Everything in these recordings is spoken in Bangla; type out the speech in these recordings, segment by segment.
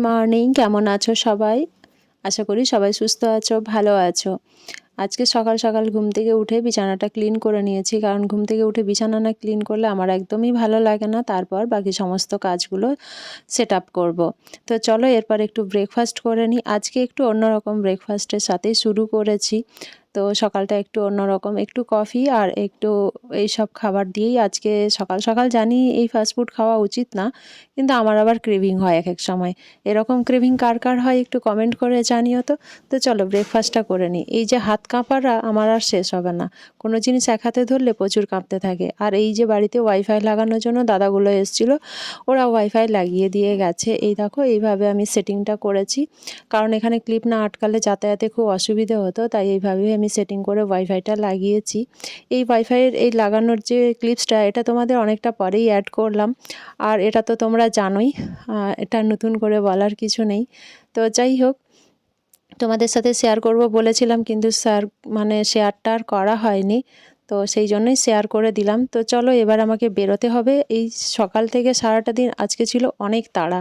মর্নিং, কেমন আছো সবাই? আশা করি সবাই সুস্থ আছো, ভালো আছো। আজকে সকাল সকাল ঘুম থেকে উঠে বিছানাটা ক্লিন করে নিয়েছি, কারণ ঘুম থেকে উঠে বিছানা না ক্লিন করলে আমার একদমই ভালো লাগে না। তারপর বাকি সমস্ত কাজগুলো সেট আপ করবো। তো চলো এরপর একটু ব্রেকফাস্ট করে নিই। আজকে একটু অন্যরকম ব্রেকফাস্টের সাথেই শুরু করেছি। তো সকালটা একটু অন্যরকম, একটু কফি আর একটু এইসব খাবার দিয়েই আজকে সকাল সকাল। জানি এই ফাস্টফুড খাওয়া উচিত না, কিন্তু আমার আবার ক্রেভিং হয় এক এক সময়। এরকম ক্রেভিং কার কার হয় একটু কমেন্ট করে জানিও তো। তো চলো ব্রেকফাস্টটা করে নিই। এই যে হাত কাঁপাটা আমার আর শেষ হবে না, কোনো জিনিস এক হাতে ধরলে প্রচুর কাঁপতে থাকে। আর এই যে বাড়িতে ওয়াইফাই লাগানোর জন্য দাদাগুলো এসেছিলো, ওরা ওয়াইফাই লাগিয়ে দিয়ে গেছে। এই দেখো এইভাবে আমি সেটিংটা করেছি, কারণ এখানে ক্লিপ না আটকালে যাতায়াতে খুব অসুবিধে হতো, তাই এইভাবেই আমি সেটিং করে ওয়াইফাইটা লাগিয়েছি। এই ওয়াইফাইয়ের এই লাগানোর যে ক্লিপসটা, এটা তোমাদের অনেকটা পরেই অ্যাড করলাম। আর এটা তো তোমরা জানোই, এটা নতুন করে বলার কিছু নেই। তো যাই হোক, তোমাদের সাথে শেয়ার করব বলেছিলাম, কিন্তু শেয়ারটা আর করা হয়নি। তো সেই জন্যই শেয়ার করে দিলাম। তো চলো এবার আমাকে বেরোতে হবে। এই সকাল থেকে সারাটা দিন আজকে ছিল অনেক তাড়া,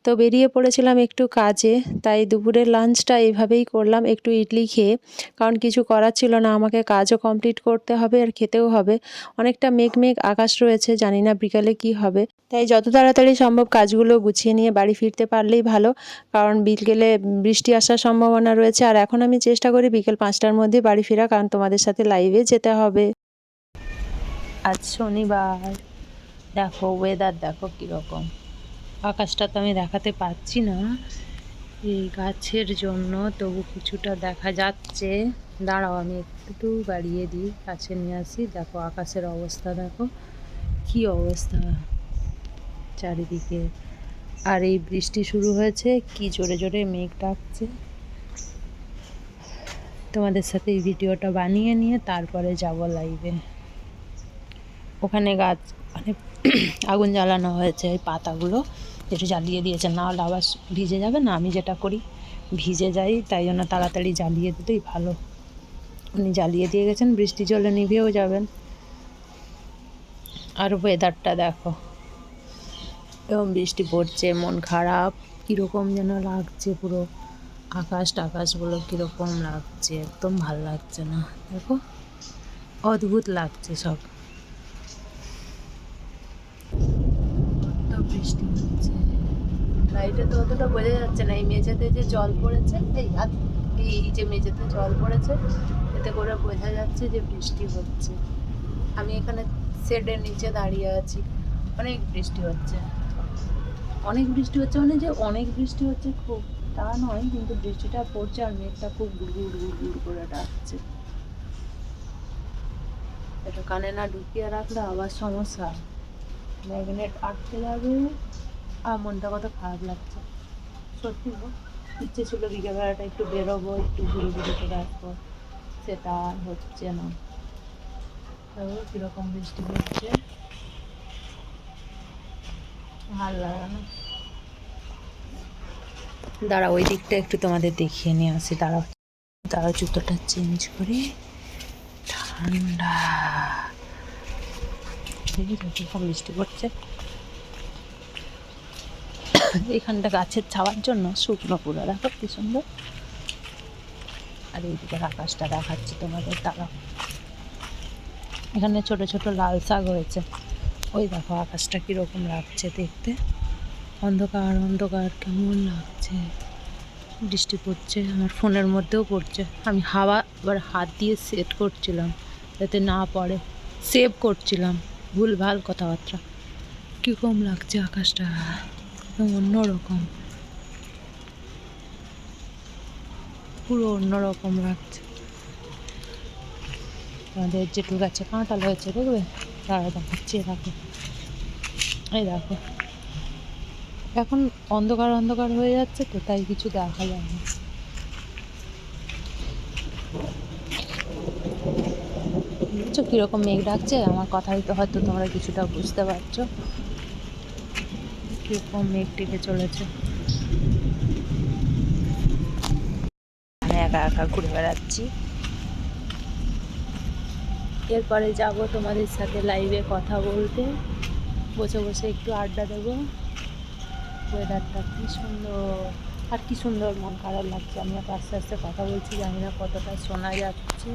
তো বেরিয়ে পড়েছিলাম একটু কাজে। তাই দুপুরের লাঞ্চটা এইভাবেই করলাম, একটু ইডলি খেয়ে, কারণ কিছু করার ছিল না, আমাকে কাজও কমপ্লিট করতে হবে আর খেতেও হবে। অনেকটা মেঘ মেঘ আকাশ রয়েছে, জানি না বিকালে কি হবে। তাই যত তাড়াতাড়ি সম্ভব কাজগুলো গুছিয়ে নিয়ে বাড়ি ফিরতে পারলেই ভালো, কারণ বিকেলে বৃষ্টি আসার সম্ভাবনা রয়েছে। আর এখন আমি চেষ্টা করি বিকেল 5টার মধ্যে বাড়ি ফেরা, কারণ তোমাদের সাথে লাইভে যেতে হবে। আজ শনিবার, দেখো ওয়েদার দেখো কীরকম। আকাশটা তো আমি দেখাতে পারছি না এই গাছের জন্য, তবু কিছুটা দেখা যাচ্ছে। দাঁড়াও আমি একটু বাড়িয়ে দিই, কাছে নিয়ে আসি। দেখো আকাশের অবস্থা, দেখো কি অবস্থা চারিদিকে। আর এই বৃষ্টি শুরু হয়েছে, কি জোরে জোরে মেঘ ডাকছে। তোমাদের সাথে এই ভিডিওটা বানিয়ে নিয়ে তারপরে যাব লাইভে। ওখানে গাছ মানে আগুন জ্বালানো হয়েছে, এই পাতাগুলো যেটা জ্বালিয়ে দিয়েছে, না হলে আবার ভিজে যাবে না। আমি যেটা করি ভিজে যাই, তাই জন্য তাড়াতাড়ি জ্বালিয়ে দিলেই ভালো। উনি জ্বালিয়ে দিয়ে গেছেন, বৃষ্টি জলে নিভেও যাবেন। আর ওয়েদারটা দেখো, এবং বৃষ্টি পড়ছে, মন খারাপ কীরকম যেন লাগছে। পুরো আকাশ টাকাশগুলো কীরকম লাগছে, একদম ভাল লাগছে না। দেখো অদ্ভুত লাগছে সব। তো বৃষ্টি হচ্ছে, লাইটে তো অতটা বোঝা যাচ্ছে না। এই মেঝেতে যে জল পড়েছে, এই যে মেঝেতে জল পড়েছে, এতে করে বোঝা যাচ্ছে যে বৃষ্টি হচ্ছে। আমি এখানে শেডের নিচে দাঁড়িয়ে আছি। অনেক বৃষ্টি হচ্ছে, অনেক বৃষ্টি হচ্ছে, মানে যে অনেক বৃষ্টি হচ্ছে খুব তা নয়, কিন্তু বৃষ্টিটা পড়ছে আর মেঘটা খুব গুড় গুড় গুড় করে ডাকছে। এটা কানে না ঢুকিয়ে রাখলে আবার সমস্যা, ম্যাগনেট আটকে যাবে। আর মনটা কত খারাপ লাগছে সত্যি। ইচ্ছে ছিল বিকেলবেলাটা একটু বেরোবো, একটু ঘুরে ঘুরে করে আসবো, সেটা আর হচ্ছে না। তারপর কীরকম বৃষ্টি হচ্ছে, ভালো লাগে না। দাঁড়া ওই দিকটা একটু তোমাদের দেখিয়ে নিয়ে আসি। দাঁড়া জুতোটা চেঞ্জ করি। ঠান্ডা কীরকম বৃষ্টি পড়ছে। এখানটা গাছের ছাওয়ার জন্য শুকনো পুরো, দেখো কি সুন্দর। আর এইদিকের আকাশটা দেখাচ্ছি তোমাদের, দাঁড়াও। এখানে ছোট ছোট লাল শাক হয়েছে, ওই দেখো আকাশটা কীরকম লাগছে দেখতে। অন্ধকার অন্ধকার কেমন লাগছে। বৃষ্টি পড়ছে, আমার ফোনের মধ্যেও পড়ছে। আমি হাওয়া এবার হাত দিয়ে সেট করছিলাম যাতে না পড়ে, সেভ করছিলাম, ভুলভাল কথাবার্তা। কীরকম লাগছে আকাশটা, অন্যরকম, পুরো অন্যরকম লাগছে। আমাদের জেঠু গাছে কাঁঠাল হয়েছে, দেখবে তারা দেখাচ্ছে। দেখো এই দেখো, এখন অন্ধকার অন্ধকার হয়ে যাচ্ছে তো, তাই কিছু দেখা যায় না। বুঝছো কীরকম মেঘ ডাকছে? আমার কথাই তো হয়তো তোমরা কিছুটা বুঝতে পারছো কীরকম মেঘ ডেকে চলেছে। আমি একা একা ঘুরে বেড়াচ্ছি। এরপরে যাব তোমাদের সাথে লাইভে কথা বলতে, বসে বসে একটু আড্ডা দেবো। ওয়েদারটা কি সুন্দর, আর কি সুন্দর মন খারাপ লাগছে। আমি এখন আস্তে আস্তে কথা বলছি, জানি না কতটা শোনা যাচ্ছে।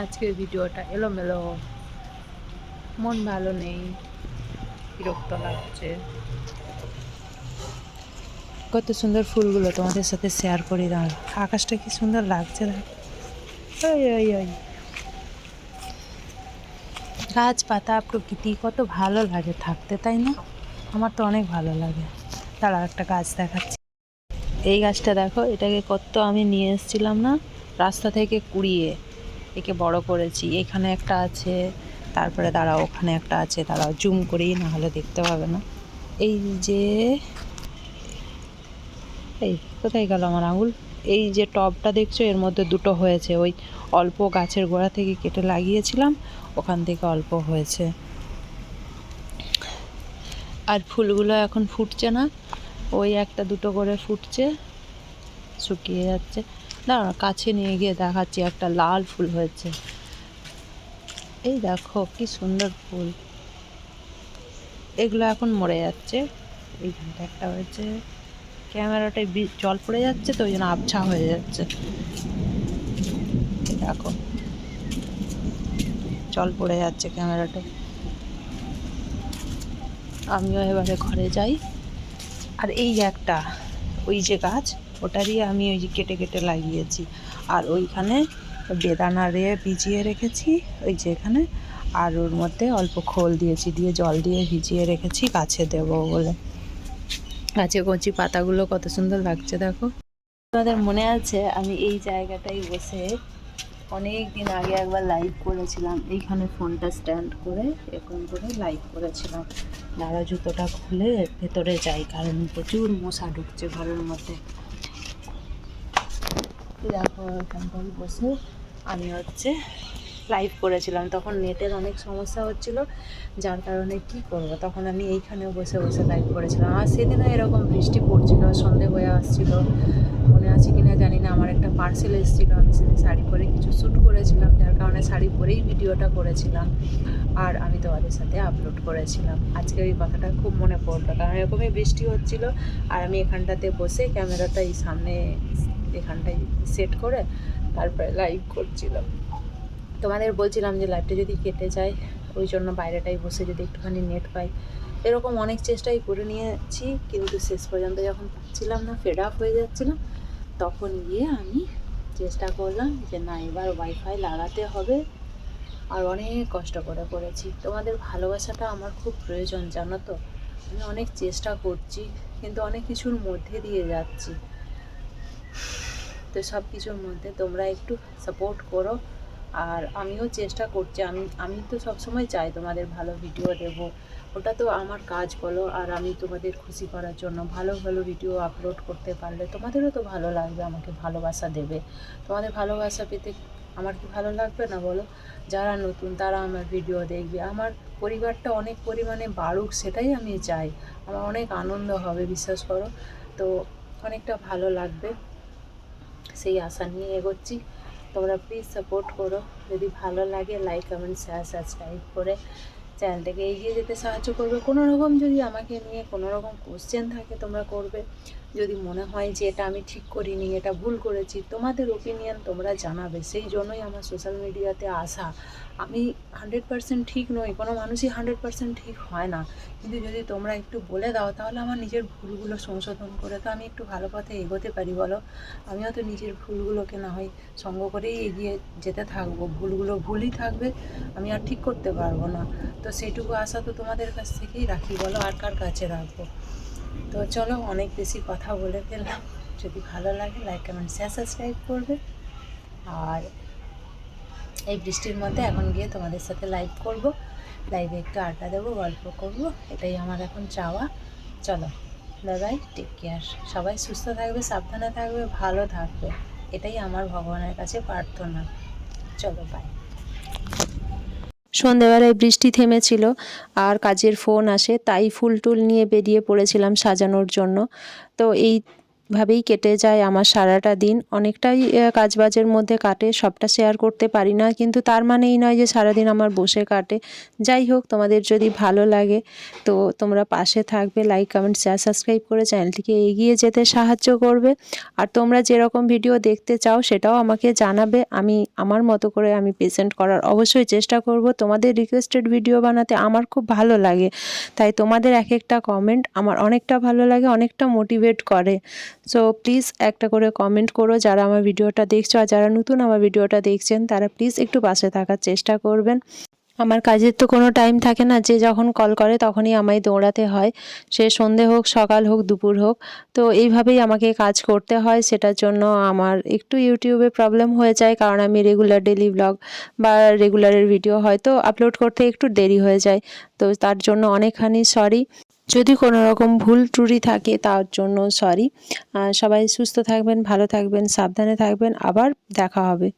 আজকের ভিডিওটা এলোমেলো, মন ভালো নেই, বিরক্ত লাগছে। কত সুন্দর ফুলগুলো তোমাদের সাথে শেয়ার করি, দাঁড়া। আকাশটা কি সুন্দর লাগছে, ওই ওই ওই গাছপাতা প্রকৃতি কত ভালো লাগে থাকতে, তাই না? আমার তো অনেক ভালো লাগে। তারা একটা গাছ দেখাচ্ছি, এই গাছটা দেখো, এটাকে কত আমি নিয়ে এসেছিলাম না রাস্তা থেকে কুড়িয়ে, একে বড় করেছি। এখানে একটা আছে, তারপরে দাঁড়াও ওখানে একটা আছে, দাঁড়াও জুম করেই, না হলে দেখতে পাবে না। এই যে, এই কোথায় গেল আমার আঙুল? এই যে টবটা দেখছো, এর মধ্যে দুটো হয়েছে, ওই অল্প গাছের গোড়া থেকে কেটে লাগিয়েছিলাম, ওখান থেকে অল্প হয়েছে। আর ফুলগুলো এখন ফুটছে না, ওই একটা দুটো করে ফুটছে, শুকিয়ে যাচ্ছে। দাঁড়া কাছে নিয়ে গিয়ে দেখাচ্ছি, একটা লাল ফুল হয়েছে, এই দেখো কি সুন্দর ফুল। এগুলো এখন মরে যাচ্ছে। এইখানটা একটা হয়েছে, ক্যামেরাটায় জল পড়ে যাচ্ছে তো ওই জন্য আবছা হয়ে যাচ্ছে। দেখো জল পড়ে যাচ্ছে ক্যামেরাটায়। আমিও এবারে ঘরে যাই। আর এই একটা, ওই যে গাছ, ওটারই আমি ওই যে কেটে কেটে লাগিয়েছি। আর ওইখানে বেদানা রে ভিজিয়ে রেখেছি, ওই যে এখানে। আর ওর মধ্যে অল্প খোল দিয়েছি, দিয়ে জল দিয়ে ভিজিয়ে রেখেছি গাছে দেবো বলে। গাছে কচি পাতাগুলো কত সুন্দর লাগছে দেখো। তোমাদের মনে আছে আমি এই জায়গাটাই বসে অনেক দিন আগে একবার লাইভ করেছিলাম, এইখানে ফোনটা স্ট্যান্ড করে এরকম করে লাইভ করেছিলাম। দাঁড়া জুতোটা খুলে ভেতরে যাই, কারণ প্রচুর মশা ঢুকছে ঘরের মধ্যে। দেখো এখানটায় বসে আমি লাইভ করেছিলাম, তখন নেটের অনেক সমস্যা হচ্ছিল, যার কারণে কি করব, তখন আমি এইখানে বসে বসে লাইভ করেছিলাম। আর সেদিনও এরকম বৃষ্টি পড়ছিল, সন্ধে হয়ে আসছিল, মনে আছে কিনা জানি না। আমার একটা পার্সেল এসেছিলো, আমি সেদিন শাড়ি পরে কিছু শ্যুট করেছিলাম, যার কারণে শাড়ি পরেই ভিডিওটা করেছিলাম, আর আমি তোমাদের সাথে আপলোড করেছিলাম। আজকে ওই কথাটা খুব মনে পড়লো, কারণ এরকমই বৃষ্টি হচ্ছিল, আর আমি এখানটাতে বসে ক্যামেরাটা এই সামনে এখানটায় সেট করে তারপরে লাইভ করছিলাম। তোমাদের বলছিলাম যে লাইভটা যদি কেটে যায়, ওই জন্য বাইরেটাই বসে যদি একটুখানি নেট পাই। এরকম অনেক চেষ্টাই করে নিয়েছি, কিন্তু শেষ পর্যন্ত যখন পাচ্ছিলাম না, ফেড আপ হয়ে যাচ্ছিলাম, তখন গিয়ে আমি চেষ্টা করলাম যে না, এবার ওয়াইফাই লাগাতে হবে। আর অনেক কষ্ট করে করেছি, তোমাদের ভালোবাসাটা আমার খুব প্রয়োজন, জানো তো। আমি অনেক চেষ্টা করছি, কিন্তু অনেক কিছুর মধ্যে দিয়ে যাচ্ছি। তো সব কিছুর মধ্যে তোমরা একটু সাপোর্ট করো, আর আমিও চেষ্টা করছি। আমি তো সবসময় চাই তোমাদের ভালো ভিডিও দেব, ওটা তো আমার কাজ বলো। আর আমি তোমাদের খুশি করার জন্য ভালো ভালো ভিডিও আপলোড করতে পারলে তোমাদেরও তো ভালো লাগবে, আমাকে ভালোবাসা দেবে। তোমাদের ভালোবাসা পেতে আমার কি ভালো লাগবে না বলো? যারা নতুন তারা আমার ভিডিও দেখবে, আমার পরিবারটা অনেক পরিমাণে বাড়ুক, সেটাই আমি চাই। আমার অনেক আনন্দ হবে, বিশ্বাস করো। তো অনেকটা ভালো লাগবে, সেই আশা নিয়ে এগোচ্ছি। তোমরা প্লিজ সাপোর্ট করো, যদি ভালো লাগে লাইক কমেন্ট শেয়ার সাবস্ক্রাইব করে চ্যানেলটাকে এগিয়ে যেতে সাহায্য করবে। কোনো রকম যদি আমাকে নিয়ে কোনো রকম কোশ্চেন থাকে তোমরা করবে, যদি মনে হয় যে এটা আমি ঠিক করিনি, এটা ভুল করেছি, তোমাদের ওপিনিয়ন তোমরা জানাবে। সেই জন্যই আমার সোশ্যাল মিডিয়াতে আসা। আমি 100% ঠিক নই, কোনো মানুষই 100% ঠিক হয় না, কিন্তু যদি তোমরা একটু বলে দাও, তাহলে আমার নিজের ভুলগুলো সংশোধন করে তো আমি একটু ভালো পথে এগোতে পারি বলো। আমিও তো নিজের ভুলগুলোকে না হয় সঙ্গ করেই এগিয়ে যেতে থাকবো, ভুলগুলো ভুলই থাকবে, আমি আর ঠিক করতে পারবো না। তো সেইটুকু আশা তো তোমাদের কাছ থেকেই রাখি বলো, আর কার কাছে রাখবো। তো চলো, অনেক বেশি কথা বলে ফেললাম। যদি ভালো লাগে লাইক কমেন্ট শেয়ার সাবস্ক্রাইব করবে। আর এই বৃষ্টির মধ্যে এখন গিয়ে তোমাদের সাথে লাইভ করব, লাইভে একটু আড্ডা দেবো, গল্প করব, এটাই আমার এখন চাওয়া। চলো, বাই বাই, টেক কেয়ার। সবাই সুস্থ থাকবে, সাবধানে থাকবে, ভালো থাকবে, এটাই আমার ভগবানের কাছে প্রার্থনা। চলো, বাই। সন্ধেবেলায় বৃষ্টি থেমেছিল, আর কাজের ফোন আসে, তাই ফুল টুল নিয়ে বেরিয়ে পড়েছিলাম সাজানোর জন্য। তো এই ভাবেই কেটে যায় আমার সারাটা দিন। অনেকটাই কাজবাজের মধ্যে কাটে, সবটা শেয়ার করতে পারি না, কিন্তু তার মানে এই নয় যে সারাদিন আমার বসে কাটে। যাই হোক, তোমাদের যদি ভালো লাগে তো তোমরা পাশে থাকবে, লাইক কমেন্ট শেয়ার সাবস্ক্রাইব করে চ্যানেলটিকে এগিয়ে যেতে সাহায্য করবে। আর তোমরা যেরকম ভিডিও দেখতে চাও সেটাও আমাকে জানাবে। আমি আমার মতো করে আমি প্রেজেন্ট করার অবশ্যই চেষ্টা করব। তোমাদের রিকোয়েস্টেড ভিডিও বানাতে আমার খুব ভালো লাগে, তাই তোমাদের এক একটা কমেন্ট আমার অনেকটা ভালো লাগে, অনেকটা মোটিভেট করে। সো প্লিজ একটা করে কমেন্ট করো যারা আমার ভিডিওটা দেখছো, আর যারা নতুন আমার ভিডিওটা দেখছেন তারা প্লিজ একটু পাশে থাকার চেষ্টা করবেন। আমার কাজের তো কোনো টাইম থাকে না, যে যখন কল করে তখনই আমায় দৌড়াতে হয়, সে সন্ধে হোক, সকাল হোক, দুপুর হোক। তো এইভাবেই আমাকে কাজ করতে হয়। সেটার জন্য আমার একটু ইউটিউবে প্রবলেম হয়ে যায়, কারণ আমি রেগুলার ডেলি ব্লগ বা রেগুলারের ভিডিও হয়তো আপলোড করতে একটু দেরি হয়ে যায়। তো তার জন্য অনেকখানি সরি। যদি কোনো রকম ভুল ত্রুটি থাকে তার জন্য সরি। সবাই সুস্থ থাকবেন, ভালো থাকবেন, সাবধানে থাকবেন। আবার দেখা হবে।